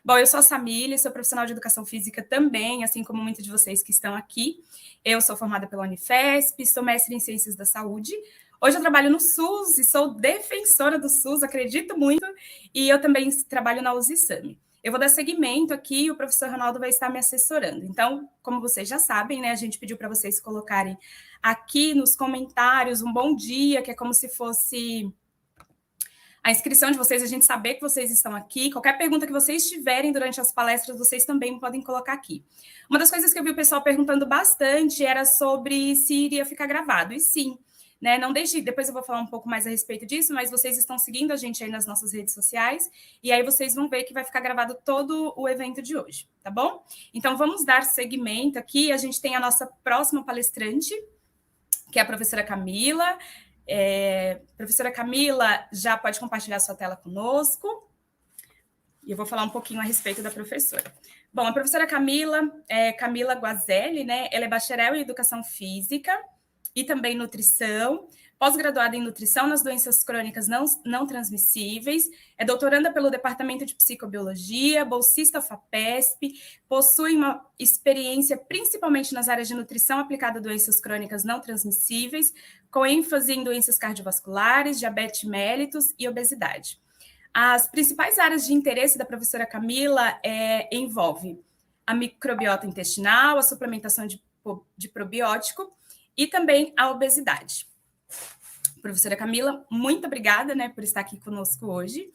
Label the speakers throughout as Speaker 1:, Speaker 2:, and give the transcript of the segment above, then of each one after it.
Speaker 1: Bom, eu sou a Samília, sou profissional de educação física também, assim como muitos de vocês que estão aqui. Eu sou formada pela Unifesp, sou mestre em Ciências da Saúde. Hoje eu trabalho no SUS e sou defensora do SUS, acredito muito, e eu também trabalho na USISAMI. Eu vou dar seguimento aqui e o professor Ronaldo vai estar me assessorando. Então, como vocês já sabem, né, a gente pediu para vocês colocarem aqui nos comentários um bom dia, que é como se fosse a inscrição de vocês, a gente saber que vocês estão aqui. Qualquer pergunta que vocês tiverem durante as palestras, vocês também podem colocar aqui. Uma das coisas que eu vi o pessoal perguntando bastante era sobre se iria ficar gravado. E sim, né? Não deixe, depois eu vou falar um pouco mais a respeito disso, mas vocês estão seguindo a gente aí nas nossas redes sociais, e aí vocês vão ver que vai ficar gravado todo o evento de hoje, tá bom? Então, vamos dar seguimento aqui. A gente tem a nossa próxima palestrante, que é a professora Camila. Professora Camila, já pode compartilhar sua tela conosco. E eu vou falar um pouquinho a respeito da professora. Bom, a professora Camila é Camila Guazelli, né? Ela é bacharel em Educação Física e também Nutrição, pós-graduada em Nutrição nas doenças crônicas não transmissíveis, é doutoranda pelo Departamento de Psicobiologia, bolsista FAPESP, possui uma experiência principalmente nas áreas de nutrição aplicada a doenças crônicas não transmissíveis, com ênfase em doenças cardiovasculares, diabetes mellitus e obesidade. As principais áreas de interesse da professora Camila envolvem a microbiota intestinal, a suplementação de probiótico e também a obesidade. Professora Camila, muito obrigada, né, por estar aqui conosco hoje.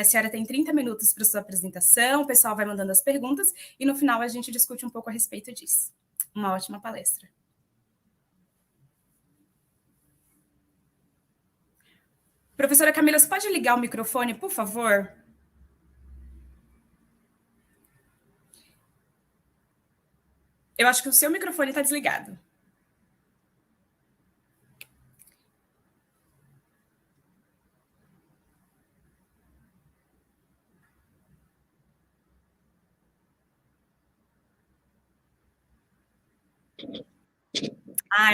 Speaker 1: A senhora tem 30 minutos para sua apresentação, o pessoal vai mandando as perguntas e no final a gente discute um pouco a respeito disso. Uma ótima palestra. Professora Camila, você pode ligar o microfone, por favor? Eu acho que o seu microfone está desligado.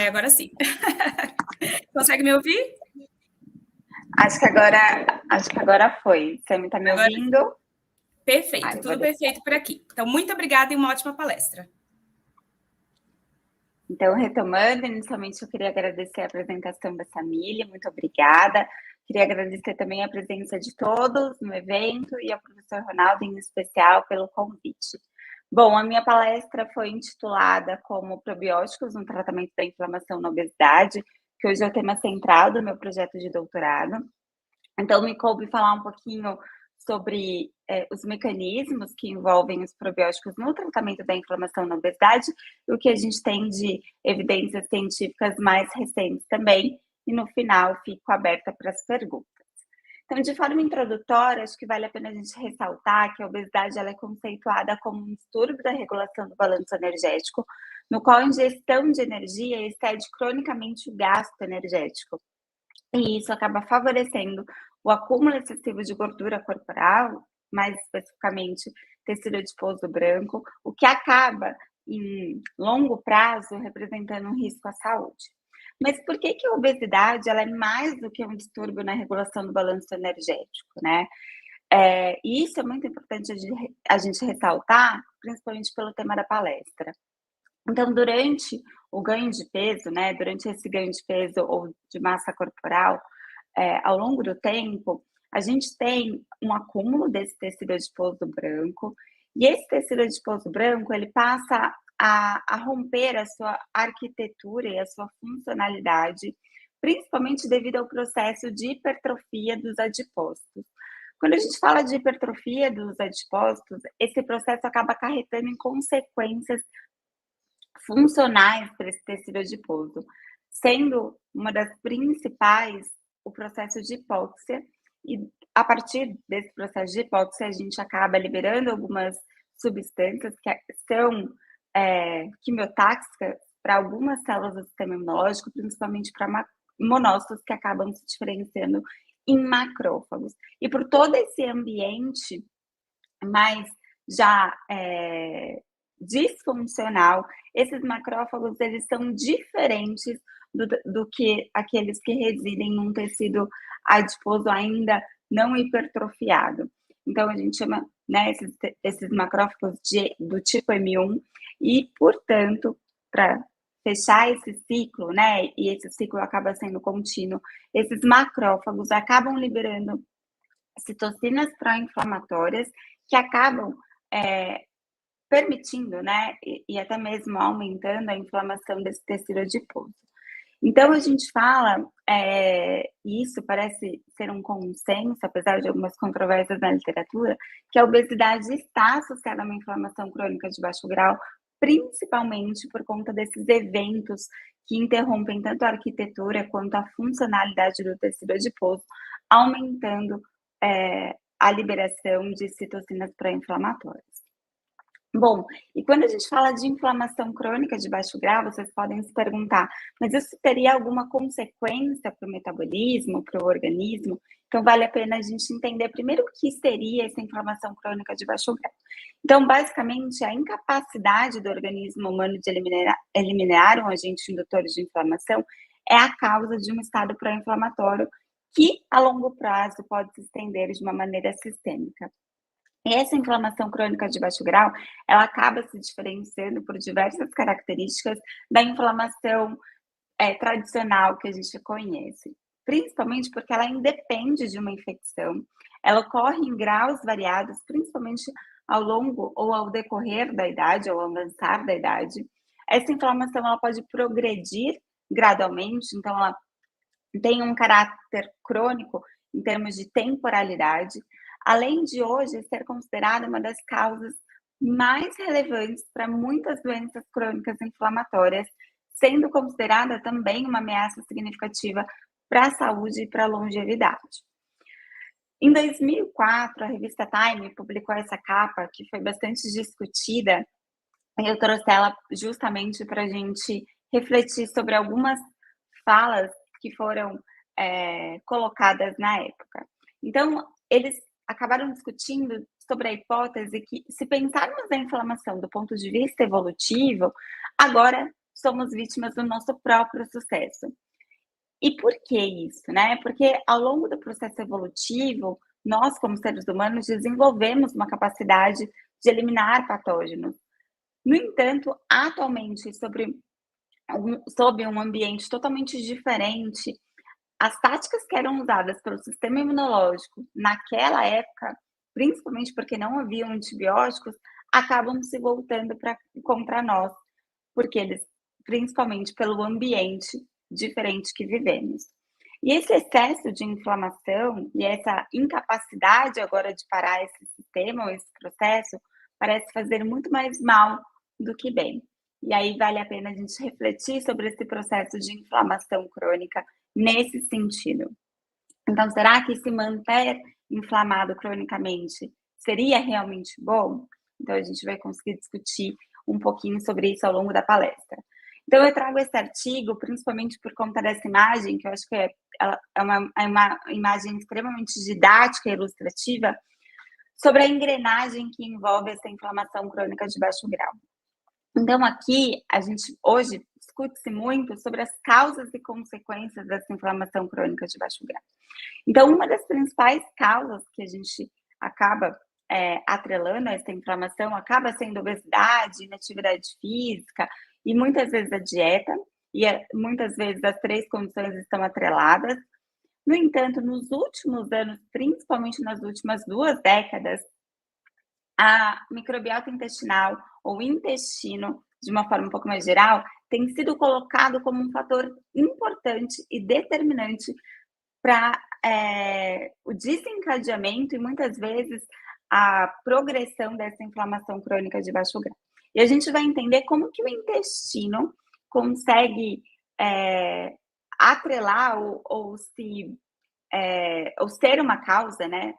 Speaker 1: Agora sim. Consegue me ouvir?
Speaker 2: Acho que agora foi. Você está me ouvindo?
Speaker 1: Perfeito, tudo perfeito por aqui. Então, muito obrigada e uma ótima palestra.
Speaker 2: Então, retomando, inicialmente eu queria agradecer a apresentação da Samília, muito obrigada. Queria agradecer também a presença de todos no evento e ao professor Ronaldo, em especial, pelo convite. Bom, a minha palestra foi intitulada como Probióticos no Tratamento da Inflamação na Obesidade, que hoje é o tema central do meu projeto de doutorado. Então, me coube falar um pouquinho sobre os mecanismos que envolvem os probióticos no tratamento da inflamação na obesidade e o que a gente tem de evidências científicas mais recentes também. E no final, fico aberta para as perguntas. Então, de forma introdutória, acho que vale a pena a gente ressaltar que a obesidade ela é conceituada como um distúrbio da regulação do balanço energético, no qual a ingestão de energia excede cronicamente o gasto energético. E isso acaba favorecendo o acúmulo excessivo de gordura corporal, mais especificamente tecido adiposo branco, o que acaba, em longo prazo, representando um risco à saúde. Mas por que a obesidade ela é mais do que um distúrbio na regulação do balanço energético, né? E isso é muito importante a gente ressaltar, principalmente pelo tema da palestra. Então, durante o ganho de peso, né, durante esse ganho de peso ou de massa corporal, ao longo do tempo, a gente tem um acúmulo desse tecido adiposo branco, e esse tecido adiposo branco, ele passa a romper a sua arquitetura e a sua funcionalidade, principalmente devido ao processo de hipertrofia dos adipócitos. Quando a gente fala de hipertrofia dos adipócitos, esse processo acaba acarretando em consequências funcionais para esse tecido adiposo, sendo uma das principais o processo de hipóxia, e a partir desse processo de hipóxia a gente acaba liberando algumas substâncias que são quimiotáxicas para algumas células do sistema imunológico, principalmente para monócitos que acabam se diferenciando em macrófagos. E por todo esse ambiente mais já disfuncional, esses macrófagos eles são diferentes do que aqueles que residem num tecido adiposo ainda não hipertrofiado. Então, a gente chama né, esses macrófagos do tipo M1, e, portanto, para fechar esse ciclo, né, e esse ciclo acaba sendo contínuo, esses macrófagos acabam liberando citocinas pró-inflamatórias que acabam permitindo, né, e até mesmo aumentando a inflamação desse tecido adiposo. Então, a gente fala, e isso parece ser um consenso, apesar de algumas controvérsias na literatura, que a obesidade está associada a uma inflamação crônica de baixo grau, principalmente por conta desses eventos que interrompem tanto a arquitetura quanto a funcionalidade do tecido adiposo, aumentando a liberação de citocinas pró-inflamatórias. Bom, e quando a gente fala de inflamação crônica de baixo grau, vocês podem se perguntar, mas isso teria alguma consequência para o metabolismo, para o organismo? Então, vale a pena a gente entender primeiro o que seria essa inflamação crônica de baixo grau. Então, basicamente, a incapacidade do organismo humano de eliminar um agente indutor de inflamação é a causa de um estado pró-inflamatório que, a longo prazo, pode se estender de uma maneira sistêmica. Essa inflamação crônica de baixo grau, ela acaba se diferenciando por diversas características da inflamação tradicional que a gente conhece, principalmente porque ela independe de uma infecção, ela ocorre em graus variados, principalmente ao longo ou ao decorrer da idade, ou ao avançar da idade. Essa inflamação, ela pode progredir gradualmente, então ela tem um caráter crônico em termos de temporalidade, além de hoje ser considerada uma das causas mais relevantes para muitas doenças crônicas inflamatórias, sendo considerada também uma ameaça significativa para a saúde e para a longevidade. Em 2004, a revista Time publicou essa capa, que foi bastante discutida, e eu trouxe ela justamente para a gente refletir sobre algumas falas que foram colocadas na época. Então, eles acabaram discutindo sobre a hipótese que, se pensarmos na inflamação do ponto de vista evolutivo, agora somos vítimas do nosso próprio sucesso. E por que isso, né? Porque ao longo do processo evolutivo, nós, como seres humanos, desenvolvemos uma capacidade de eliminar patógenos. No entanto, atualmente, sob um ambiente totalmente diferente, as táticas que eram usadas pelo sistema imunológico naquela época, principalmente porque não haviam antibióticos, acabam se voltando contra nós, porque eles, principalmente pelo ambiente diferente que vivemos. E esse excesso de inflamação e essa incapacidade agora de parar esse sistema ou esse processo parece fazer muito mais mal do que bem. E aí vale a pena a gente refletir sobre esse processo de inflamação crônica nesse sentido. Então, será que se manter inflamado cronicamente seria realmente bom? Então, a gente vai conseguir discutir um pouquinho sobre isso ao longo da palestra. Então, eu trago esse artigo, principalmente por conta dessa imagem, que eu acho que é uma imagem extremamente didática e ilustrativa, sobre a engrenagem que envolve essa inflamação crônica de baixo grau. Então, aqui, a gente hoje discute-se muito sobre as causas e consequências dessa inflamação crônica de baixo grau. Então, uma das principais causas que a gente acaba atrelando a essa inflamação acaba sendo obesidade, inatividade física e muitas vezes a dieta, e muitas vezes as três condições estão atreladas. No entanto, nos últimos anos, principalmente nas últimas 2 décadas, a microbiota intestinal, ou intestino, de uma forma um pouco mais geral, tem sido colocado como um fator importante e determinante para o desencadeamento e muitas vezes a progressão dessa inflamação crônica de baixo grau. E a gente vai entender como que o intestino consegue atrelar ou ser uma causa, né,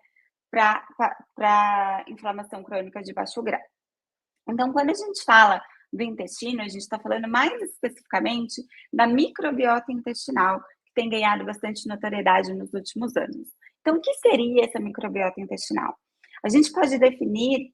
Speaker 2: para inflamação crônica de baixo grau. Então, quando a gente fala do intestino, a gente está falando mais especificamente da microbiota intestinal, que tem ganhado bastante notoriedade nos últimos anos. Então, o que seria essa microbiota intestinal? A gente pode definir,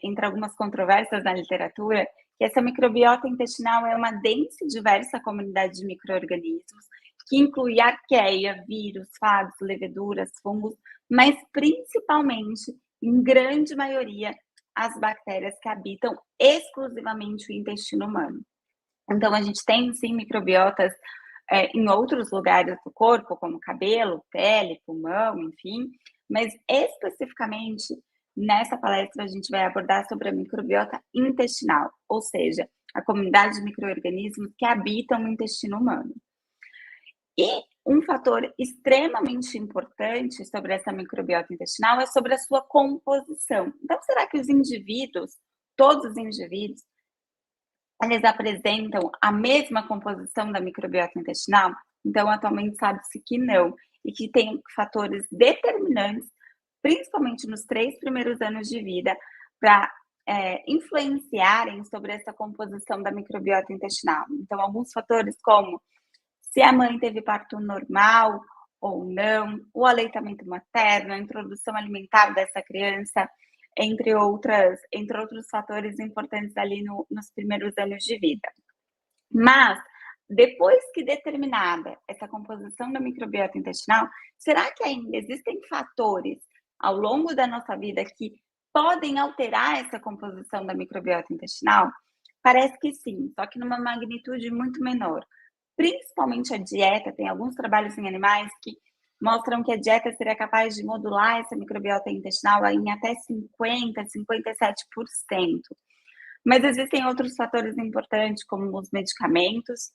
Speaker 2: entre algumas controvérsias na literatura, que essa microbiota intestinal é uma densa e diversa comunidade de micro-organismos, que inclui arqueia, vírus, fagos, leveduras, fungos, mas principalmente em grande maioria, as bactérias que habitam exclusivamente o intestino humano. Então, a gente tem, sim, microbiotas em outros lugares do corpo, como cabelo, pele, pulmão, enfim, mas especificamente nessa palestra a gente vai abordar sobre a microbiota intestinal, ou seja, a comunidade de micro-organismos que habitam o intestino humano. E um fator extremamente importante sobre essa microbiota intestinal é sobre a sua composição. Então, será que os indivíduos, todos os indivíduos, eles apresentam a mesma composição da microbiota intestinal? Então, atualmente sabe-se que não, e que tem fatores determinantes, principalmente nos 3 primeiros anos de vida, para influenciarem sobre essa composição da microbiota intestinal. Então, alguns fatores como se a mãe teve parto normal ou não, o aleitamento materno, a introdução alimentar dessa criança, entre outros fatores importantes ali nos primeiros anos de vida. Mas, depois que determinada essa composição da microbiota intestinal, será que ainda existem fatores ao longo da nossa vida que podem alterar essa composição da microbiota intestinal? Parece que sim, só que numa magnitude muito menor. Principalmente a dieta, tem alguns trabalhos em animais que mostram que a dieta seria capaz de modular essa microbiota intestinal em até 50, 57%. Mas existem outros fatores importantes, como os medicamentos,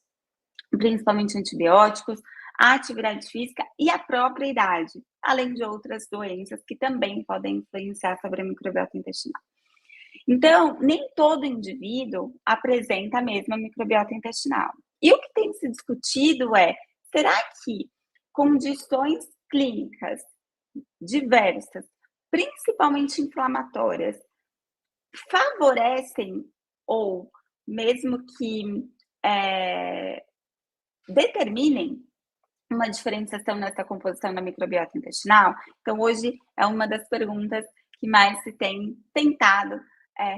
Speaker 2: principalmente antibióticos, a atividade física e a própria idade, além de outras doenças que também podem influenciar sobre a microbiota intestinal. Então, nem todo indivíduo apresenta a mesma microbiota intestinal. E o que tem se discutido é, será que condições clínicas diversas, principalmente inflamatórias, favorecem ou mesmo que determinem uma diferenciação nessa composição da microbiota intestinal? Então, hoje é uma das perguntas que mais se tem tentado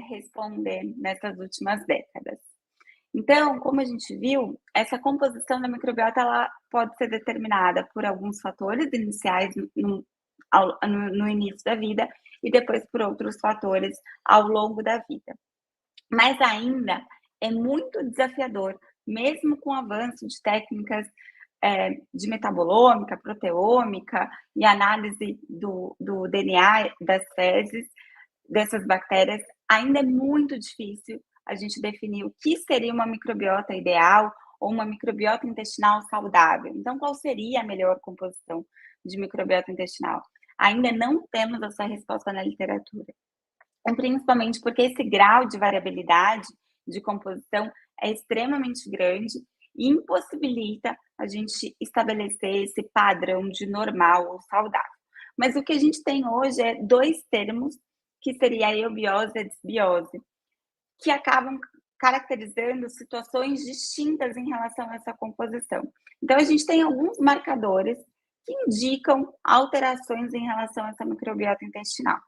Speaker 2: responder nessas últimas décadas. Então, como a gente viu, essa composição da microbiota ela pode ser determinada por alguns fatores iniciais no início da vida e depois por outros fatores ao longo da vida. Mas ainda é muito desafiador, mesmo com o avanço de técnicas de metabolômica, proteômica e análise do DNA das fezes dessas bactérias, ainda é muito difícil a gente definir o que seria uma microbiota ideal ou uma microbiota intestinal saudável. Então, qual seria a melhor composição de microbiota intestinal? Ainda não temos essa resposta na literatura. Principalmente porque esse grau de variabilidade de composição é extremamente grande e impossibilita a gente estabelecer esse padrão de normal ou saudável. Mas o que a gente tem hoje é 2 termos, que seria a eubiose e a desbiose, que acabam caracterizando situações distintas em relação a essa composição. Então, a gente tem alguns marcadores que indicam alterações em relação a essa microbiota intestinal.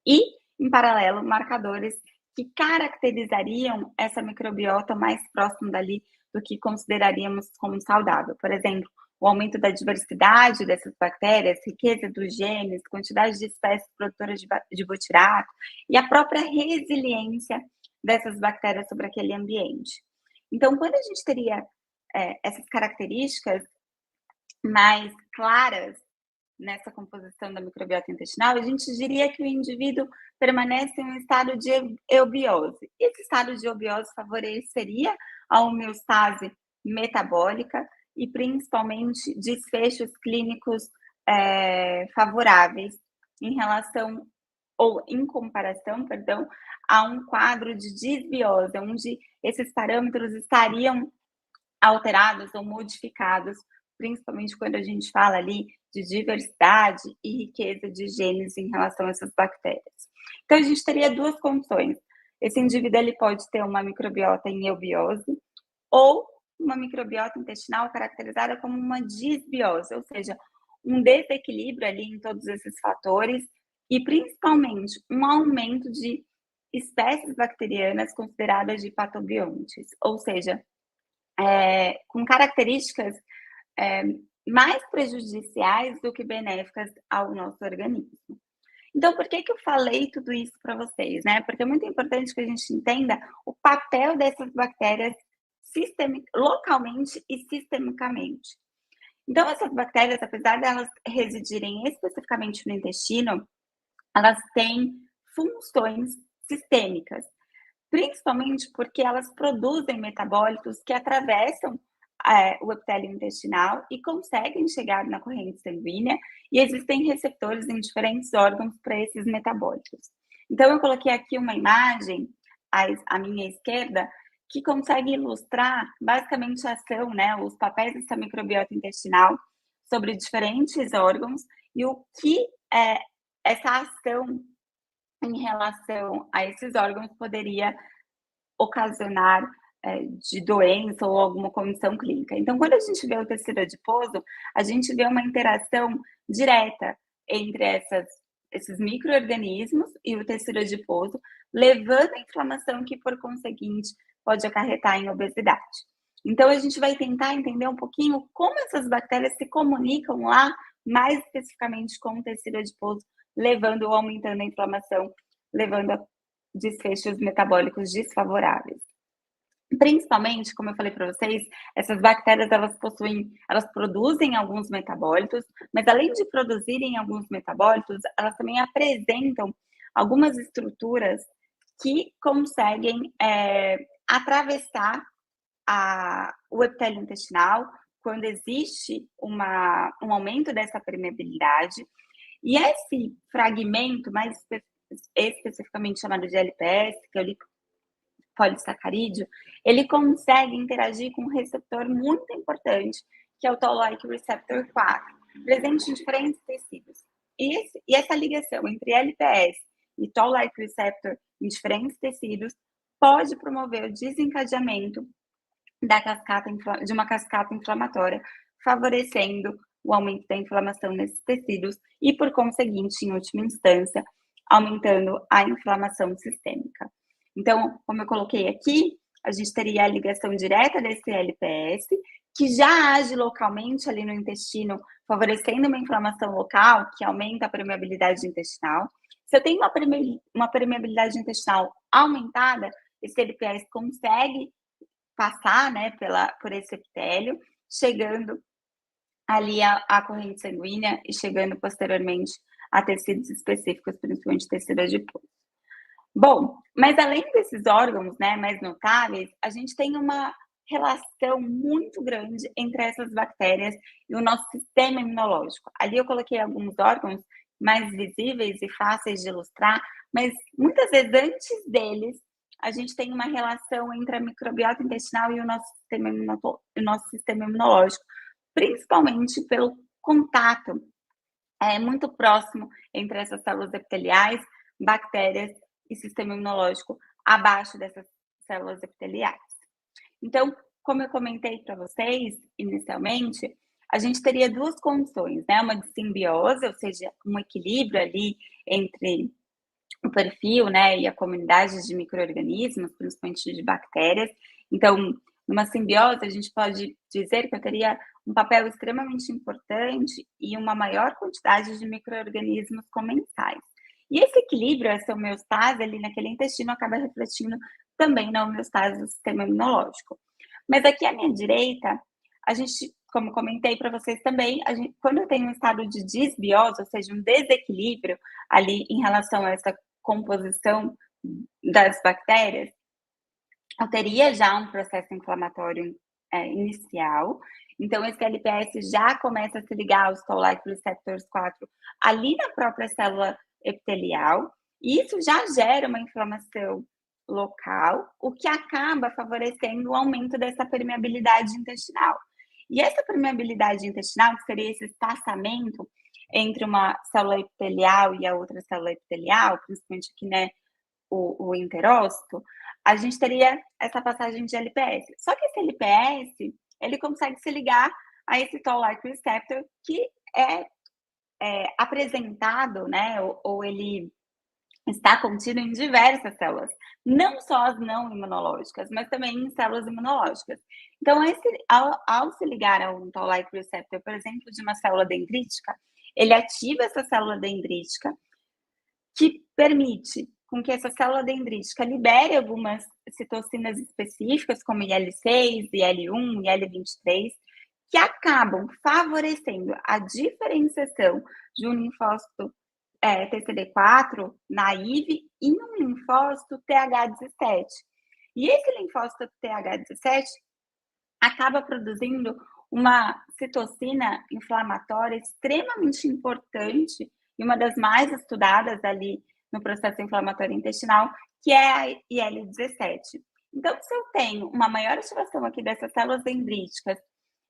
Speaker 2: E, em paralelo, marcadores que caracterizariam essa microbiota mais próximo dali do que consideraríamos como saudável. Por exemplo, o aumento da diversidade dessas bactérias, riqueza dos genes, quantidade de espécies produtoras de butirato e a própria resiliência dessas bactérias sobre aquele ambiente. Então, quando a gente teria essas características mais claras nessa composição da microbiota intestinal, a gente diria que o indivíduo permanece em um estado de eubiose. Esse estado de eubiose favoreceria a homeostase metabólica e principalmente desfechos clínicos favoráveis em relação ou em comparação, perdão, a um quadro de disbiose, onde esses parâmetros estariam alterados ou modificados, principalmente quando a gente fala ali de diversidade e riqueza de genes em relação a essas bactérias. Então, a gente teria 2 condições. Esse indivíduo ele pode ter uma microbiota em eubiose ou uma microbiota intestinal caracterizada como uma disbiose, ou seja, um desequilíbrio ali em todos esses fatores e, principalmente, um aumento de espécies bacterianas consideradas de patobiontes, ou seja, com características mais prejudiciais do que benéficas ao nosso organismo. Então, por que eu falei tudo isso para vocês, né? Porque é muito importante que a gente entenda o papel dessas bactérias localmente e sistemicamente. Então, essas bactérias, apesar de elas residirem especificamente no intestino, elas têm funções sistêmicas, principalmente porque elas produzem metabólitos que atravessam o epitélio intestinal e conseguem chegar na corrente sanguínea, e existem receptores em diferentes órgãos para esses metabólitos. Então, eu coloquei aqui uma imagem à minha esquerda que consegue ilustrar basicamente a ação, né, os papéis dessa microbiota intestinal sobre diferentes órgãos e o que essa ação em relação a esses órgãos poderia ocasionar de doença ou alguma condição clínica. Então, quando a gente vê o tecido adiposo, a gente vê uma interação direta entre esses micro-organismos e o tecido adiposo, levando a inflamação que, por conseguinte, pode acarretar em obesidade. Então, a gente vai tentar entender um pouquinho como essas bactérias se comunicam lá, mais especificamente com o tecido adiposo, levando ou aumentando a inflamação, levando a desfechos metabólicos desfavoráveis. Principalmente, como eu falei para vocês, essas bactérias elas produzem alguns metabólitos, mas além de produzirem alguns metabólitos, elas também apresentam algumas estruturas que conseguem atravessar o epitélio intestinal quando existe um aumento dessa permeabilidade. E esse fragmento, mais especificamente chamado de LPS, que é o polissacarídeo, ele consegue interagir com um receptor muito importante, que é o Toll-like receptor 4, presente em diferentes tecidos. E essa ligação entre LPS e Toll-like receptor em diferentes tecidos pode promover o desencadeamento de uma cascata inflamatória, favorecendo o aumento da inflamação nesses tecidos e, por conseguinte, em última instância, aumentando a inflamação sistêmica. Então, como eu coloquei aqui, a gente teria a ligação direta desse LPS, que já age localmente ali no intestino, favorecendo uma inflamação local, que aumenta a permeabilidade intestinal. Se eu tenho uma permeabilidade intestinal aumentada, esse LPS consegue passar, né, por esse epitélio, chegando ali à corrente sanguínea e chegando posteriormente a tecidos específicos, principalmente tecido adiposo. Bom, mas além desses órgãos, né, mais notáveis, a gente tem uma relação muito grande entre essas bactérias e o nosso sistema imunológico. Ali eu coloquei alguns órgãos mais visíveis e fáceis de ilustrar, mas muitas vezes antes deles, a gente tem uma relação entre a microbiota intestinal e o nosso sistema imunológico, principalmente pelo contato muito próximo entre essas células epiteliais, bactérias e sistema imunológico abaixo dessas células epiteliais. Então, como eu comentei para vocês inicialmente, a gente teria duas condições, né? Uma de simbiose, ou seja, um equilíbrio ali entre o perfil, né, e a comunidade de micro-organismos, principalmente de bactérias. Então, numa simbiose, a gente pode dizer que eu teria um papel extremamente importante e uma maior quantidade de micro-organismos comensais. E esse equilíbrio, essa homeostase ali naquele intestino, acaba refletindo também na homeostase do sistema imunológico. Mas aqui à minha direita, a gente, como comentei para vocês também, quando eu tenho um estado de disbiose, ou seja, um desequilíbrio ali em relação a essa composição das bactérias, eu teria já um processo inflamatório inicial. Então, esse LPS já começa a se ligar aos Toll-like receptors 4 ali na própria célula epitelial, e isso já gera uma inflamação local, o que acaba favorecendo o aumento dessa permeabilidade intestinal. E essa permeabilidade intestinal, que seria esse espaçamento entre uma célula epitelial e a outra célula epitelial, principalmente aqui, né, o interócito, a gente teria essa passagem de LPS. Só que esse LPS, ele consegue se ligar a esse Toll-like receptor que é apresentado, né, ou ele está contido em diversas células, não só as não imunológicas, mas também em células imunológicas. Então, ao se ligar a um Toll-like receptor, por exemplo, de uma célula dendrítica, ele ativa essa célula dendrítica, que permite com que essa célula dendrítica libere algumas citocinas específicas, como IL-6, IL-1, IL-23, que acabam favorecendo a diferenciação de um linfócito TCD4 naive e um linfócito TH17. E esse linfócito TH17 acaba produzindo uma citocina inflamatória extremamente importante e uma das mais estudadas ali no processo inflamatório intestinal, que é a IL-17. Então, se eu tenho uma maior ativação aqui dessas células dendríticas,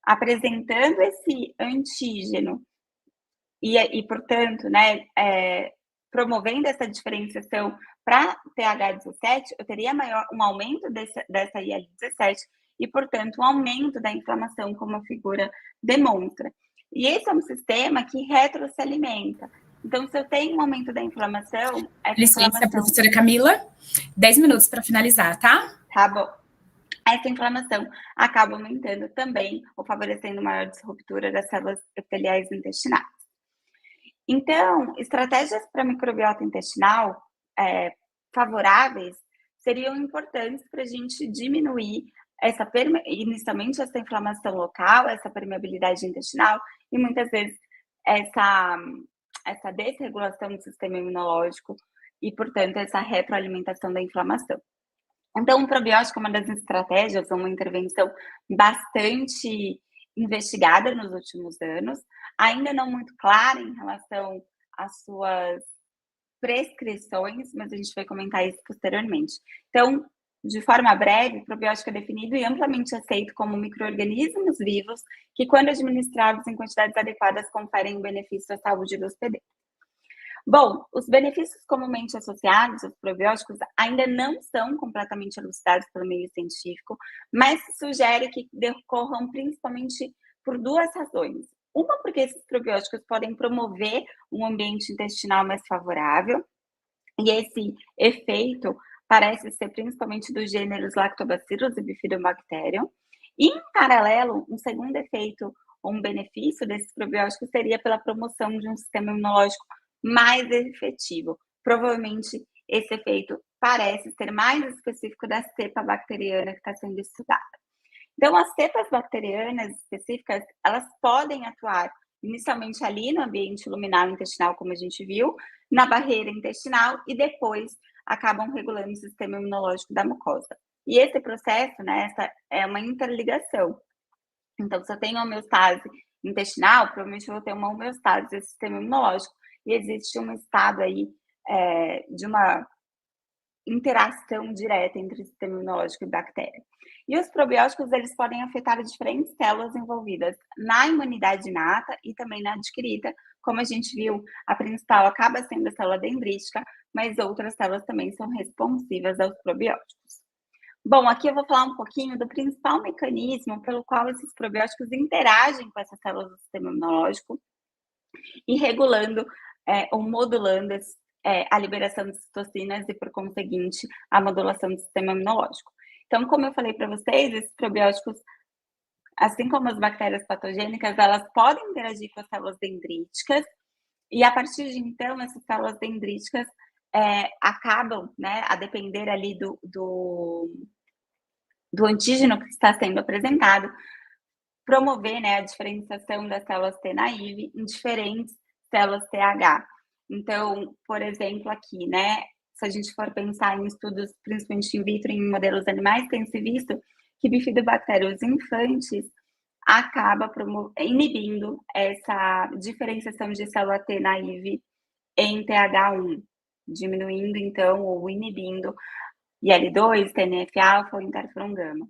Speaker 2: apresentando esse antígeno e portanto, né, promovendo essa diferenciação para TH17, eu teria um aumento dessa IL-17 e, portanto, um aumento da inflamação, como a figura demonstra. E esse é um sistema que retro se alimenta. Então, se eu tenho um aumento da inflamação...
Speaker 1: Licença, professora Camila, 10 minutos para finalizar, tá?
Speaker 2: Tá bom. Essa inflamação acaba aumentando também ou favorecendo maior disruptura das células epiteliais intestinais. Então, estratégias para microbiota intestinal favoráveis seriam importantes para a gente diminuir inicialmente essa inflamação local, essa permeabilidade intestinal e muitas vezes essa desregulação do sistema imunológico e, portanto, essa retroalimentação da inflamação. Então, o probiótico é uma das estratégias, uma intervenção bastante investigada nos últimos anos, ainda não muito clara em relação às suas prescrições, mas a gente vai comentar isso posteriormente. Então, de forma breve, o probiótico é definido e amplamente aceito como micro-organismos vivos que, quando administrados em quantidades adequadas, conferem um benefício à saúde do hospedeiro. Bom, os benefícios comumente associados aos probióticos ainda não são completamente elucidados pelo meio científico, mas se sugere que decorram principalmente por duas razões. Uma, porque esses probióticos podem promover um ambiente intestinal mais favorável, e esse efeito parece ser principalmente dos gêneros Lactobacillus e Bifidobacterium. E, em paralelo, um segundo efeito ou um benefício desses probióticos seria pela promoção de um sistema imunológico mais efetivo. Provavelmente, esse efeito parece ser mais específico da cepa bacteriana que está sendo estudada. Então, as cepas bacterianas específicas, elas podem atuar inicialmente ali no ambiente luminal intestinal, como a gente viu, na barreira intestinal e depois acabam regulando o sistema imunológico da mucosa. E esse processo, né, essa é uma interligação. Então, se eu tenho homeostase intestinal, provavelmente eu vou ter uma homeostase do sistema imunológico. E existe um estado aí de uma interação direta entre o sistema imunológico e bactéria. E os probióticos, eles podem afetar diferentes células envolvidas na imunidade inata e também na adquirida. Como a gente viu, a principal acaba sendo a célula dendrítica, mas outras células também são responsivas aos probióticos. Bom, aqui eu vou falar um pouquinho do principal mecanismo pelo qual esses probióticos interagem com essas células do sistema imunológico e regulando ou modulando a liberação de citocinas e, por conseguinte, a modulação do sistema imunológico. Então, como eu falei para vocês, esses probióticos, assim como as bactérias patogênicas, elas podem interagir com as células dendríticas e, a partir de então, essas células dendríticas acabam, né, a depender ali do antígeno que está sendo apresentado, promover, né, a diferenciação das células T naive em diferentes células TH. Então, por exemplo, aqui, né, se a gente for pensar em estudos, principalmente in vitro, em modelos animais, tem se visto que bifidobactérios infantes acaba inibindo essa diferenciação de célula T naive em TH1, diminuindo, então, ou inibindo IL-2, TNF-alfa ou interferon gama.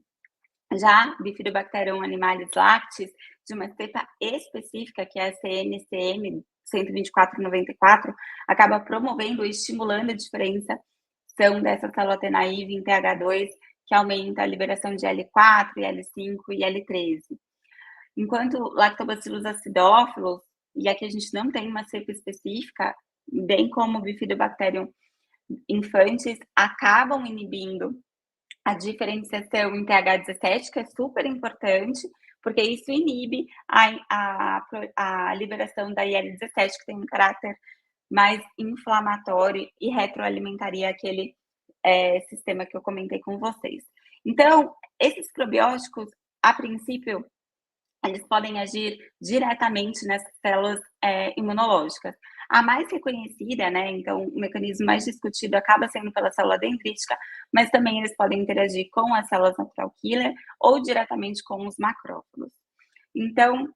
Speaker 2: Já Bifidobacterium animalis lactis, de uma cepa específica, que é a CNCM 12494, acaba promovendo e estimulando a diferenciação dessa célula T naive em TH2, que aumenta a liberação de L4, L5 e L13. Enquanto Lactobacillus acidófilos, e aqui a gente não tem uma cepa específica, bem como Bifidobacterium infantes, acabam inibindo a diferenciação em TH17, que é super importante, porque isso inibe a liberação da IL-17, que tem um caráter mais inflamatório e retroalimentaria aquele sistema que eu comentei com vocês. Então, esses probióticos, a princípio, eles podem agir diretamente nessas células imunológicas. A mais reconhecida, né, então o mecanismo mais discutido acaba sendo pela célula dendrítica, mas também eles podem interagir com as células natural killer ou diretamente com os macrófagos. Então,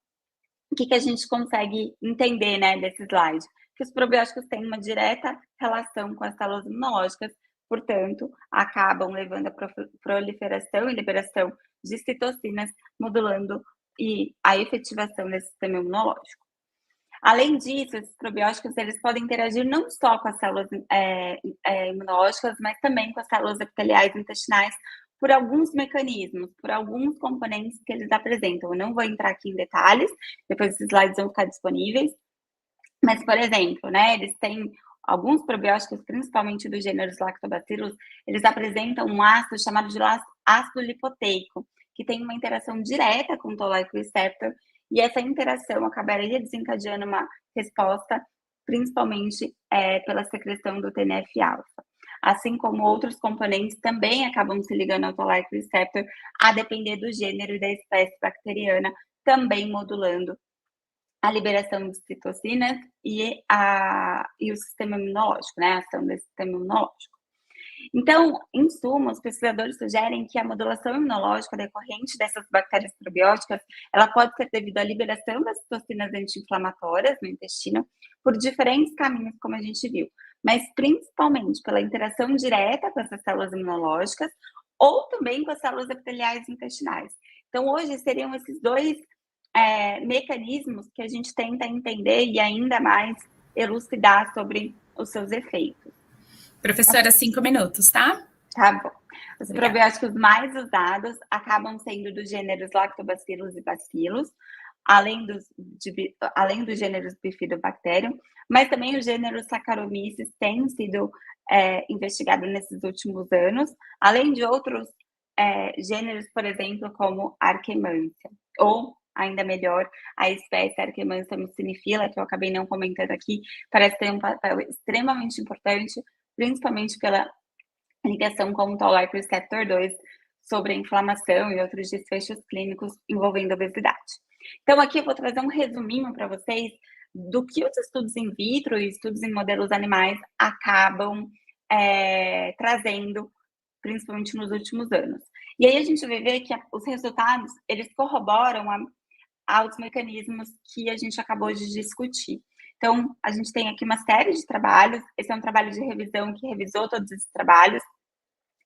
Speaker 2: o que a gente consegue entender, né, desse slide? Que os probióticos têm uma direta relação com as células imunológicas, portanto, acabam levando à proliferação e liberação de citocinas, modulando e a efetivação desse sistema imunológico. Além disso, esses probióticos eles podem interagir não só com as células imunológicas, mas também com as células epiteliais intestinais por alguns mecanismos, por alguns componentes que eles apresentam. Eu não vou entrar aqui em detalhes, depois esses slides vão ficar disponíveis, mas, por exemplo, né, eles têm alguns probióticos, principalmente dos gêneros Lactobacillus, eles apresentam um ácido chamado de ácido lipoteico, que tem uma interação direta com o Toll-like receptor, e essa interação acabaria desencadeando uma resposta, principalmente pela secreção do TNF-alfa. Assim como outros componentes também acabam se ligando ao Toll-like receptor, a depender do gênero e da espécie bacteriana, também modulando a liberação de citocinas e o sistema imunológico, né? A ação desse sistema imunológico. Então, em suma, os pesquisadores sugerem que a modulação imunológica decorrente dessas bactérias probióticas, ela pode ser devido à liberação das citocinas anti-inflamatórias no intestino por diferentes caminhos, como a gente viu, mas principalmente pela interação direta com essas células imunológicas ou também com as células epiteliais intestinais. Então, hoje seriam esses dois mecanismos que a gente tenta entender e ainda mais elucidar sobre os seus efeitos.
Speaker 1: Professora, 5 minutos, tá?
Speaker 2: Tá bom. Os probióticos mais usados acabam sendo dos gêneros Lactobacillus e Bacillus, além dos gêneros Bifidobacterium, mas também os gêneros Saccharomyces têm sido investigados nesses últimos anos, além de outros gêneros, por exemplo, como Arquemansia, ou ainda melhor, a espécie Arquemansia mucinifila, que eu acabei não comentando aqui, parece ter um papel extremamente importante, principalmente pela ligação com o Toll-like receptor 2 sobre a inflamação e outros desfechos clínicos envolvendo obesidade. Então, aqui eu vou trazer um resuminho para vocês do que os estudos in vitro e estudos em modelos animais acabam trazendo, principalmente nos últimos anos. E aí a gente vai ver que os resultados, eles corroboram aos mecanismos que a gente acabou de discutir. Então, a gente tem aqui uma série de trabalhos, esse é um trabalho de revisão que revisou todos esses trabalhos,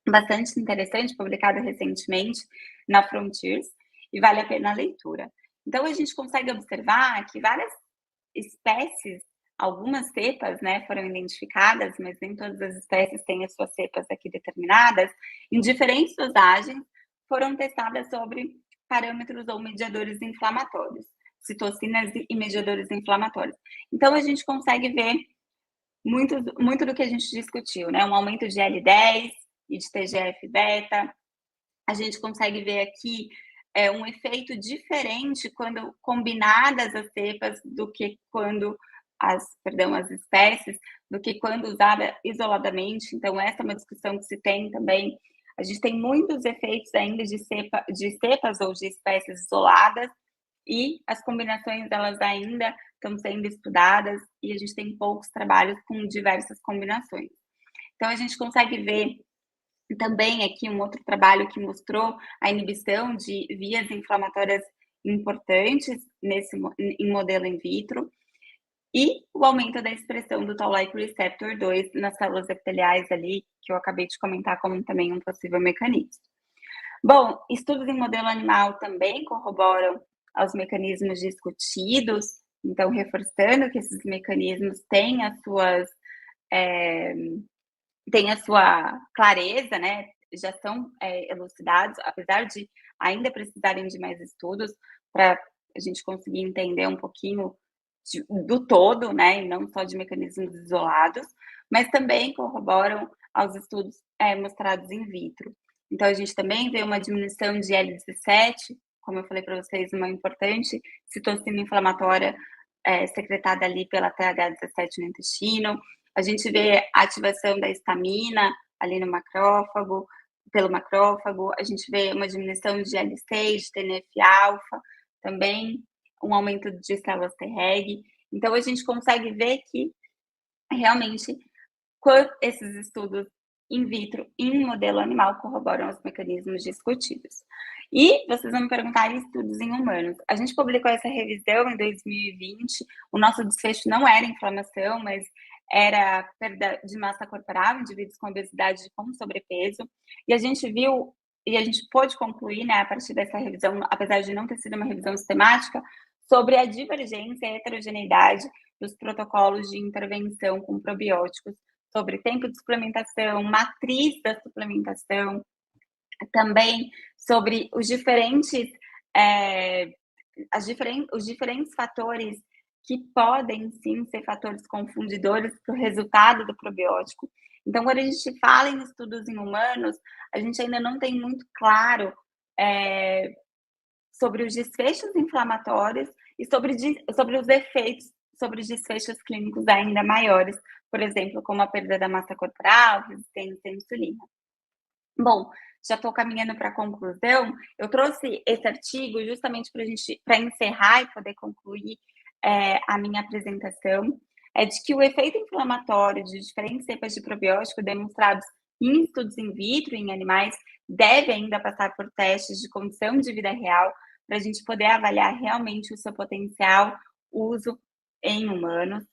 Speaker 2: bastante interessante, publicado recentemente na Frontiers, e vale a pena a leitura. Então, a gente consegue observar que várias espécies, algumas cepas, né, foram identificadas, mas nem todas as espécies têm as suas cepas aqui determinadas, em diferentes dosagens, foram testadas sobre parâmetros ou mediadores inflamatórios, citocinas e mediadores inflamatórios. Então, a gente consegue ver muito do que a gente discutiu, né? Um aumento de L10 e de TGF-beta. A gente consegue ver aqui um efeito diferente quando combinadas as cepas do que quando as espécies, do que quando usada isoladamente. Então, essa é uma discussão que se tem também. A gente tem muitos efeitos ainda de cepas ou de espécies isoladas, e as combinações, elas ainda estão sendo estudadas, e a gente tem poucos trabalhos com diversas combinações. Então, a gente consegue ver também aqui um outro trabalho que mostrou a inibição de vias inflamatórias importantes em modelo in vitro, e o aumento da expressão do Toll-like receptor 2 nas células epiteliais ali, que eu acabei de comentar como também um possível mecanismo. Bom, estudos em modelo animal também corroboram aos mecanismos discutidos, então reforçando que esses mecanismos têm a sua clareza, né? Já são elucidados, apesar de ainda precisarem de mais estudos para a gente conseguir entender um pouquinho do todo, né, e não só de mecanismos isolados, mas também corroboram aos estudos mostrados in vitro. Então, a gente também vê uma diminuição de L17, como eu falei para vocês, uma importante citocina inflamatória secretada ali pela TH17 no intestino. A gente vê a ativação da histamina ali no macrófago, pelo macrófago. A gente vê uma diminuição de IL-6, de TNF-alfa, também um aumento de células Treg. Então, a gente consegue ver que, realmente, esses estudos in vitro em modelo animal corroboram os mecanismos discutidos. E vocês vão me perguntar estudos em humanos. A gente publicou essa revisão em 2020, o nosso desfecho não era inflamação, mas era perda de massa corporal, indivíduos com obesidade e com sobrepeso, e a gente viu, e a gente pôde concluir, né, a partir dessa revisão, apesar de não ter sido uma revisão sistemática, sobre a divergência e heterogeneidade dos protocolos de intervenção com probióticos, sobre tempo de suplementação, matriz da suplementação, também sobre os diferentes fatores que podem, sim, ser fatores confundidores para o resultado do probiótico. Então, quando a gente fala em estudos em humanos, a gente ainda não tem muito claro sobre os desfechos inflamatórios e sobre os efeitos, sobre os desfechos clínicos ainda maiores, por exemplo, como a perda da massa corporal, resistência à insulina. Bom, já estou caminhando para a conclusão. Eu trouxe esse artigo justamente para encerrar e poder concluir a minha apresentação, de que o efeito inflamatório de diferentes cepas de probiótico demonstrados em estudos in vitro, em animais, deve ainda passar por testes de condição de vida real, para a gente poder avaliar realmente o seu potencial uso em humanos.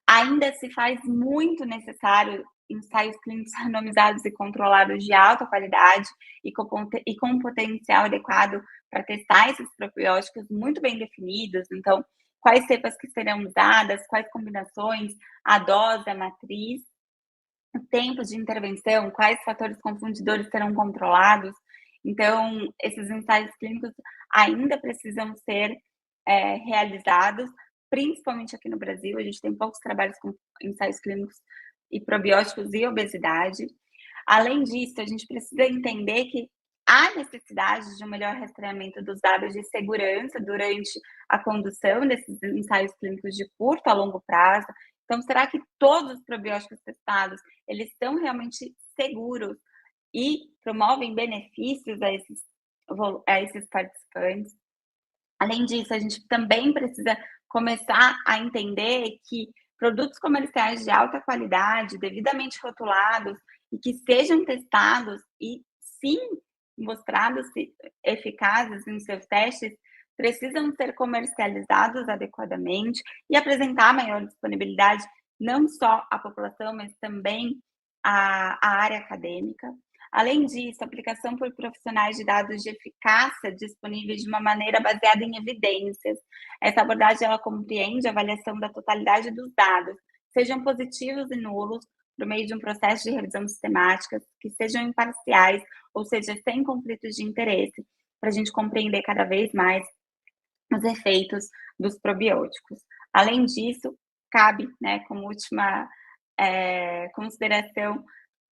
Speaker 2: Ainda se faz muito necessário ensaios clínicos randomizados e controlados de alta qualidade e com potencial adequado para testar esses probióticos muito bem definidos. Então, quais cepas que serão usadas, quais combinações, a dose, a matriz, o tempo de intervenção, quais fatores confundidores serão controlados. Então, esses ensaios clínicos ainda precisam ser realizados, principalmente aqui no Brasil. A gente tem poucos trabalhos com ensaios clínicos e probióticos e obesidade. Além disso, a gente precisa entender que há necessidade de um melhor rastreamento dos dados de segurança durante a condução desses ensaios clínicos de curto a longo prazo. Então, será que todos os probióticos testados, eles são realmente seguros e promovem benefícios a esses participantes? Além disso, a gente também precisa começar a entender que produtos comerciais de alta qualidade, devidamente rotulados e que sejam testados e, sim, mostrados eficazes em seus testes, precisam ser comercializados adequadamente e apresentar maior disponibilidade, não só à população, mas também à área acadêmica. Além disso, a aplicação por profissionais de dados de eficácia disponíveis de uma maneira baseada em evidências. Essa abordagem ela compreende a avaliação da totalidade dos dados, sejam positivos e nulos, por meio de um processo de revisão sistemática, que sejam imparciais, ou seja, sem conflitos de interesse, para a gente compreender cada vez mais os efeitos dos probióticos. Além disso, cabe, né, como última consideração,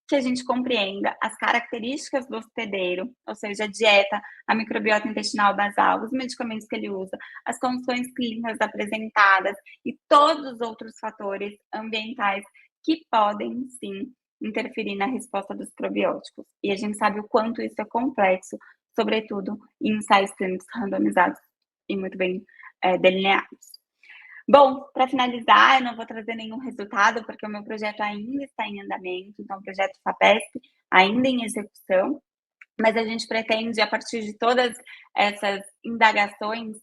Speaker 2: que a gente compreenda as características do hospedeiro, ou seja, a dieta, a microbiota intestinal basal, os medicamentos que ele usa, as condições clínicas apresentadas e todos os outros fatores ambientais que podem, sim, interferir na resposta dos probióticos. E a gente sabe o quanto isso é complexo, sobretudo em ensaios clínicos randomizados e muito bem delineados. Bom, para finalizar, eu não vou trazer nenhum resultado, porque o meu projeto ainda está em andamento, então o projeto FAPESP ainda em execução, mas a gente pretende, a partir de todas essas indagações,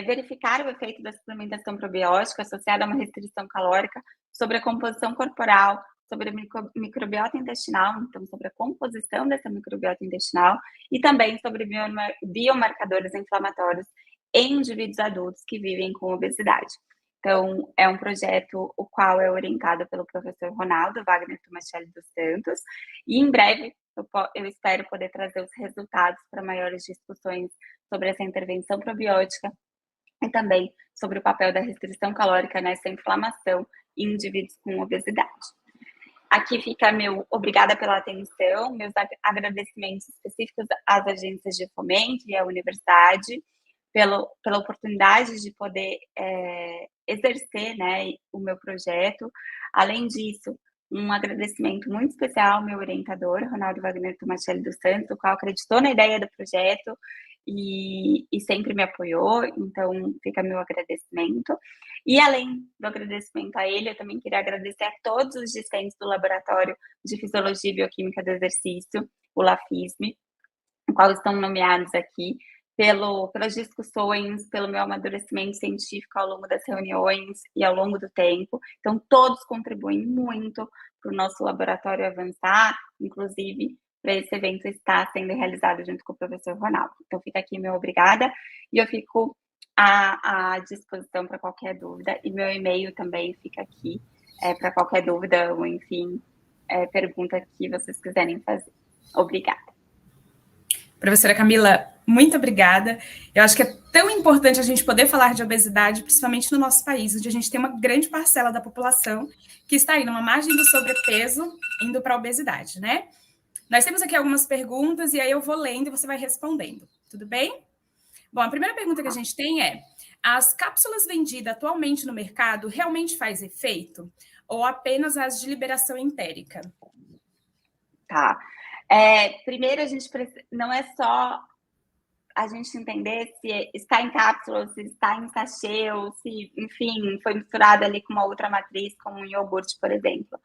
Speaker 2: verificar o efeito da suplementação probiótica associada a uma restrição calórica sobre a composição corporal, sobre a microbiota intestinal, então sobre a composição dessa microbiota intestinal, e também sobre biomarcadores inflamatórios em indivíduos adultos que vivem com obesidade. Então, é um projeto o qual é orientado pelo professor Ronaldo Wagner Tomacelli dos Santos, e em breve eu espero poder trazer os resultados para maiores discussões sobre essa intervenção probiótica e também sobre o papel da restrição calórica nessa inflamação em indivíduos com obesidade. Aqui fica meu obrigada pela atenção, meus agradecimentos específicos às agências de fomento e à universidade, pela oportunidade de poder exercer, né, o meu projeto. Além disso, um agradecimento muito especial ao meu orientador, Ronaldo Wagner Tomacelli dos Santos, o qual acreditou na ideia do projeto e sempre me apoiou, então fica meu agradecimento. E além do agradecimento a ele, eu também queria agradecer a todos os discentes do Laboratório de Fisiologia e Bioquímica do Exercício, o LAFISM, o qual estão nomeados aqui, pelas discussões, pelo meu amadurecimento científico ao longo das reuniões e ao longo do tempo. Então, todos contribuem muito para o nosso laboratório avançar, inclusive para esse evento estar sendo realizado junto com o professor Ronaldo. Então, fica aqui meu obrigada e eu fico à disposição para qualquer dúvida. E meu e-mail também fica aqui para qualquer dúvida ou, enfim, pergunta que vocês quiserem fazer. Obrigada.
Speaker 1: Professora Camila, muito obrigada. Eu acho que é tão importante a gente poder falar de obesidade, principalmente no nosso país, onde a gente tem uma grande parcela da população que está aí numa margem do sobrepeso, indo para a obesidade, né? Nós temos aqui algumas perguntas e aí eu vou lendo e você vai respondendo. Tudo bem? Bom, a primeira pergunta que a gente tem é: as cápsulas vendidas atualmente no mercado realmente faz efeito? Ou apenas as de liberação entérica?
Speaker 2: Tá. Primeiro, a gente não é só a gente entender se está em cápsula, se está em sachê, ou se, enfim, foi misturado ali com uma outra matriz, como um iogurte, por exemplo.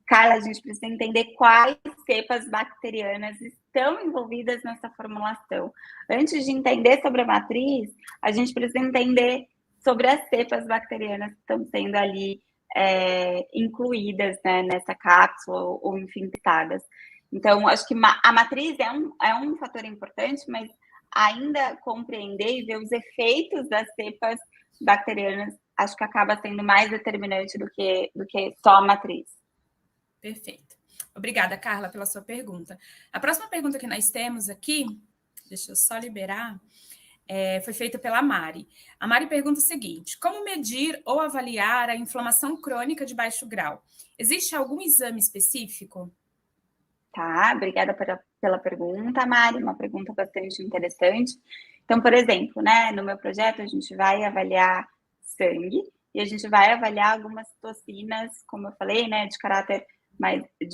Speaker 2: Carla, a gente precisa entender quais cepas bacterianas estão envolvidas nessa formulação. Antes de entender sobre a matriz, a gente precisa entender sobre as cepas bacterianas que estão sendo ali incluídas, né, nessa cápsula ou enfim, picadas. Então, acho que a matriz é um fator importante, mas ainda compreender e ver os efeitos das cepas bacterianas, acho que acaba sendo mais determinante do que só a matriz.
Speaker 1: Perfeito. Obrigada, Carla, pela sua pergunta. A próxima pergunta que nós temos aqui, deixa eu só liberar, foi feita pela Mari. A Mari pergunta o seguinte: como medir ou avaliar a inflamação crônica de baixo grau? Existe algum exame específico?
Speaker 2: Tá, obrigada pela pergunta, Mari, uma pergunta bastante interessante. Então, por exemplo, né, no meu projeto a gente vai avaliar sangue e a gente vai avaliar algumas toxinas, como eu falei, né, de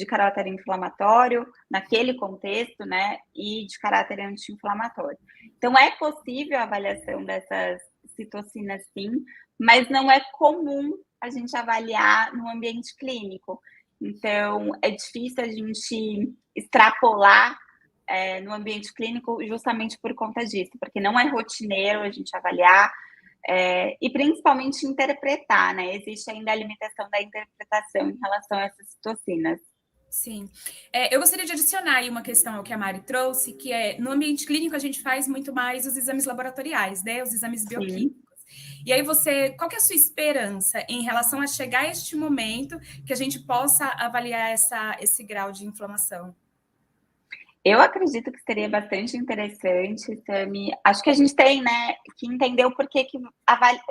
Speaker 2: caráter inflamatório, naquele contexto, né, e de caráter anti-inflamatório. Então, é possível a avaliação dessas citocinas, sim, mas não é comum a gente avaliar no ambiente clínico. Então, é difícil a gente extrapolar no ambiente clínico justamente por conta disso, porque não é rotineiro a gente avaliar e principalmente interpretar, né? Existe ainda a limitação da interpretação em relação a essas citocinas.
Speaker 1: Sim. Eu gostaria de adicionar aí uma questão ao que a Mari trouxe, que é, no ambiente clínico a gente faz muito mais os exames laboratoriais, né? Os exames bioquímicos. Sim. E aí qual que é a sua esperança em relação a chegar a este momento que a gente possa avaliar esse grau de inflamação?
Speaker 2: Eu acredito que seria bastante interessante, Tami. Acho que a gente tem, né, que entender o porquê que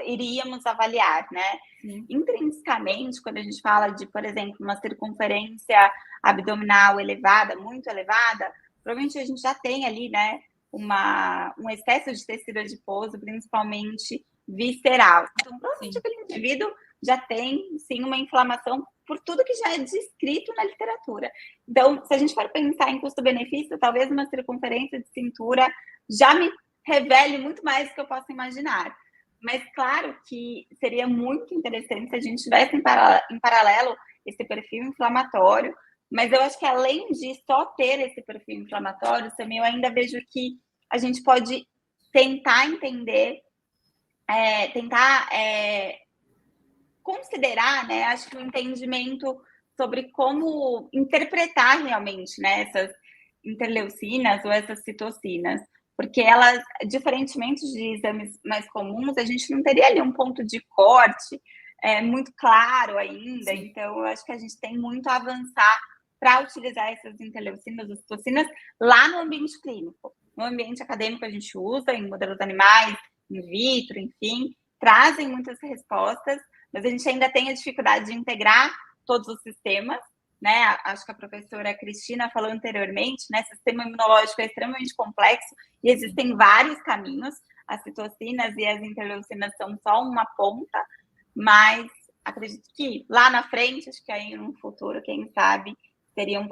Speaker 2: iríamos avaliar, né? Sim. Intrinsecamente, quando a gente fala de, por exemplo, uma circunferência abdominal elevada, muito elevada, provavelmente a gente já tem ali, né, um excesso de tecido adiposo, principalmente visceral. Então, provavelmente aquele indivíduo já tem, sim, uma inflamação por tudo que já é descrito na literatura. Então, se a gente for pensar em custo-benefício, talvez uma circunferência de cintura já me revele muito mais do que eu posso imaginar. Mas, claro que seria muito interessante se a gente tivesse em paralelo esse perfil inflamatório, mas eu acho que além de só ter esse perfil inflamatório, também eu ainda vejo que a gente pode tentar entender, considerar, né, acho que um entendimento sobre como interpretar realmente, né, essas interleucinas ou essas citocinas, porque elas, diferentemente de exames mais comuns, a gente não teria ali um ponto de corte muito claro ainda. Sim. Então, eu acho que a gente tem muito a avançar para utilizar essas interleucinas, as citocinas, lá no ambiente clínico. No ambiente acadêmico a gente usa em modelos animais, in vitro, enfim, trazem muitas respostas, mas a gente ainda tem a dificuldade de integrar todos os sistemas, né? Acho que a professora Cristina falou anteriormente, né? O sistema imunológico é extremamente complexo e existem vários caminhos. as citocinas e as interleucinas são só uma ponta, mas acredito que lá na frente, acho que aí no futuro, quem sabe, seriam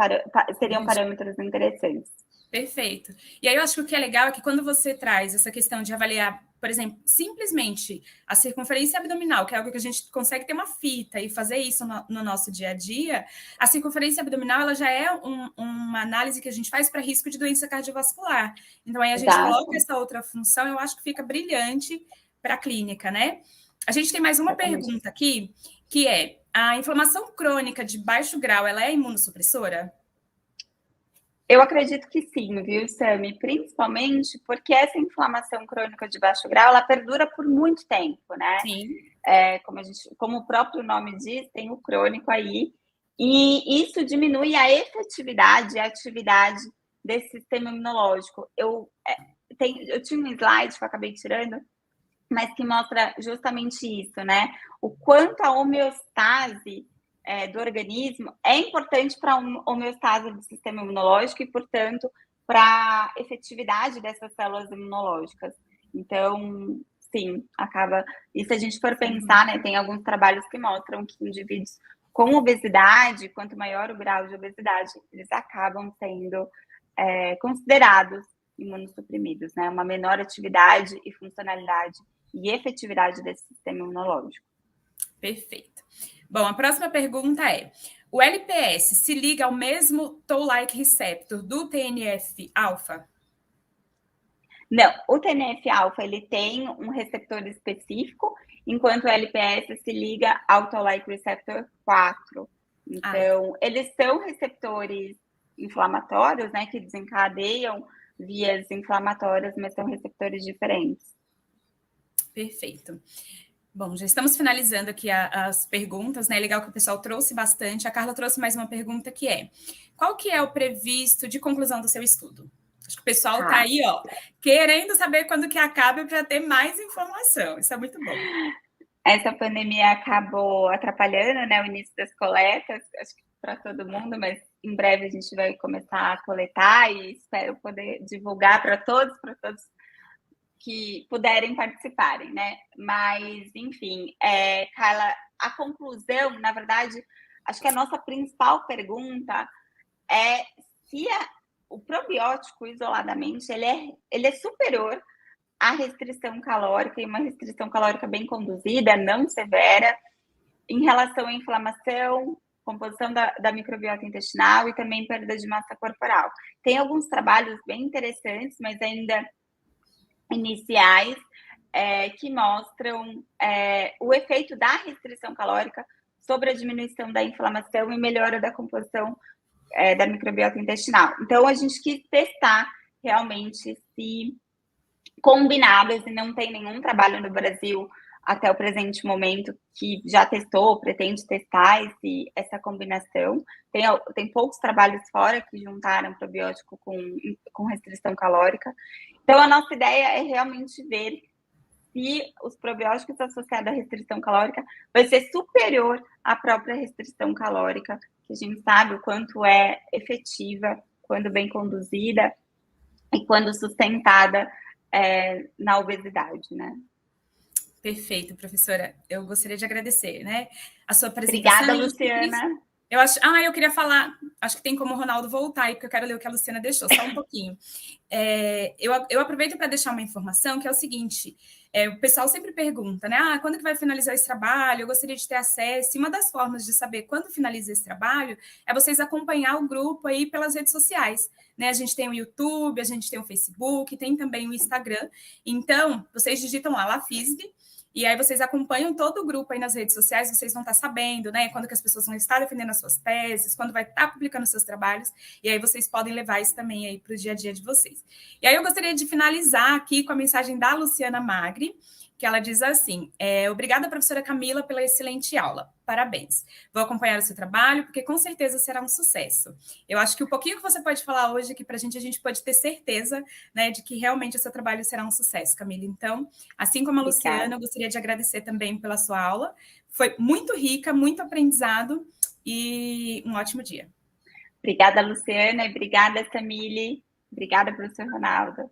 Speaker 2: parâmetros interessantes.
Speaker 1: Perfeito. E aí eu acho que o que é legal é que quando você traz essa questão de avaliar, por exemplo, simplesmente a circunferência abdominal, que é algo que a gente consegue ter uma fita e fazer isso no nosso dia a dia, a circunferência abdominal ela já é uma análise que a gente faz para risco de doença cardiovascular. Então aí a gente coloca essa outra função, eu acho que fica brilhante para a clínica, né? A gente tem mais uma pergunta aqui, que é: a inflamação crônica de baixo grau, ela é imunossupressora?
Speaker 2: Eu acredito que sim, viu, Sami? Principalmente porque essa inflamação crônica de baixo grau, ela perdura por muito tempo, né?
Speaker 1: Sim.
Speaker 2: Como o próprio nome diz, tem o crônico aí, e isso diminui a efetividade e a atividade desse sistema imunológico. Eu tinha um slide que eu acabei tirando, mas que mostra justamente isso, né? O quanto a homeostase do organismo é importante para a homeostase do sistema imunológico e, portanto, para a efetividade dessas células imunológicas. Então, sim, acaba... E se a gente for pensar, né, tem alguns trabalhos que mostram que indivíduos com obesidade, quanto maior o grau de obesidade, eles acabam sendo considerados imunossuprimidos, né? Uma menor atividade e funcionalidade e efetividade desse sistema imunológico.
Speaker 1: Perfeito. Bom, a próxima pergunta é: o LPS se liga ao mesmo Toll-like receptor do TNF-alfa?
Speaker 2: Não, o TNF-alfa ele tem um receptor específico, enquanto o LPS se liga ao Toll-like receptor 4. Então, eles são receptores inflamatórios, né, que desencadeiam vias inflamatórias, mas são receptores diferentes.
Speaker 1: Perfeito. Bom, já estamos finalizando aqui as perguntas, né? É legal que o pessoal trouxe bastante. A Carla trouxe mais uma pergunta que é: qual que é o previsto de conclusão do seu estudo? Acho que o pessoal está aí, ó, querendo saber quando que acaba para ter mais informação. Isso é muito bom.
Speaker 2: Essa pandemia acabou atrapalhando, né, o início das coletas, acho que para todo mundo, mas em breve a gente vai começar a coletar e espero poder divulgar para todos que puderem participarem, né? Mas, enfim, Carla, a conclusão, na verdade, acho que a nossa principal pergunta é se o probiótico isoladamente ele é superior à restrição calórica, e uma restrição calórica bem conduzida, não severa, em relação à inflamação, composição da microbiota intestinal e também perda de massa corporal. Tem alguns trabalhos bem interessantes, mas ainda iniciais, que mostram o efeito da restrição calórica sobre a diminuição da inflamação e melhora da composição da microbiota intestinal. Então, a gente quis testar realmente se combinadas, e não tem nenhum trabalho no Brasil até o presente momento que já testou, pretende testar essa combinação. Tem poucos trabalhos fora que juntaram probiótico com restrição calórica. Então, a nossa ideia é realmente ver se os probióticos associados à restrição calórica vai ser superior à própria restrição calórica, que a gente sabe o quanto é efetiva, quando bem conduzida e quando sustentada na obesidade, né?
Speaker 1: Perfeito, professora. Eu gostaria de agradecer, né, a sua apresentação.
Speaker 2: Obrigada, Luciana.
Speaker 1: Eu queria falar, acho que tem como o Ronaldo voltar aí, porque eu quero ler o que a Luciana deixou, só um pouquinho. Eu aproveito para deixar uma informação, que é o seguinte: o pessoal sempre pergunta, né? Quando que vai finalizar esse trabalho? Eu gostaria de ter acesso. E uma das formas de saber quando finaliza esse trabalho é vocês acompanhar o grupo aí pelas redes sociais. Né? A gente tem o YouTube, a gente tem o Facebook, tem também o Instagram. Então, vocês digitam lá, LaFISD, e aí vocês acompanham todo o grupo aí nas redes sociais, vocês vão estar sabendo, né, quando que as pessoas vão estar defendendo as suas teses, quando vai estar publicando seus trabalhos, e aí vocês podem levar isso também aí para o dia a dia de vocês. E aí eu gostaria de finalizar aqui com a mensagem da Luciana Magri, que ela diz assim: obrigada, professora Camila, pela excelente aula. Parabéns. Vou acompanhar o seu trabalho, porque com certeza será um sucesso. Eu acho que o pouquinho que você pode falar hoje aqui para a gente pode ter certeza, né, de que realmente o seu trabalho será um sucesso, Camila. Então, assim como a Luciana, eu gostaria de agradecer também pela sua aula. Foi muito rica, muito aprendizado e um ótimo dia.
Speaker 2: Obrigada, Luciana, e obrigada, Samile. Obrigada, professor Ronaldo.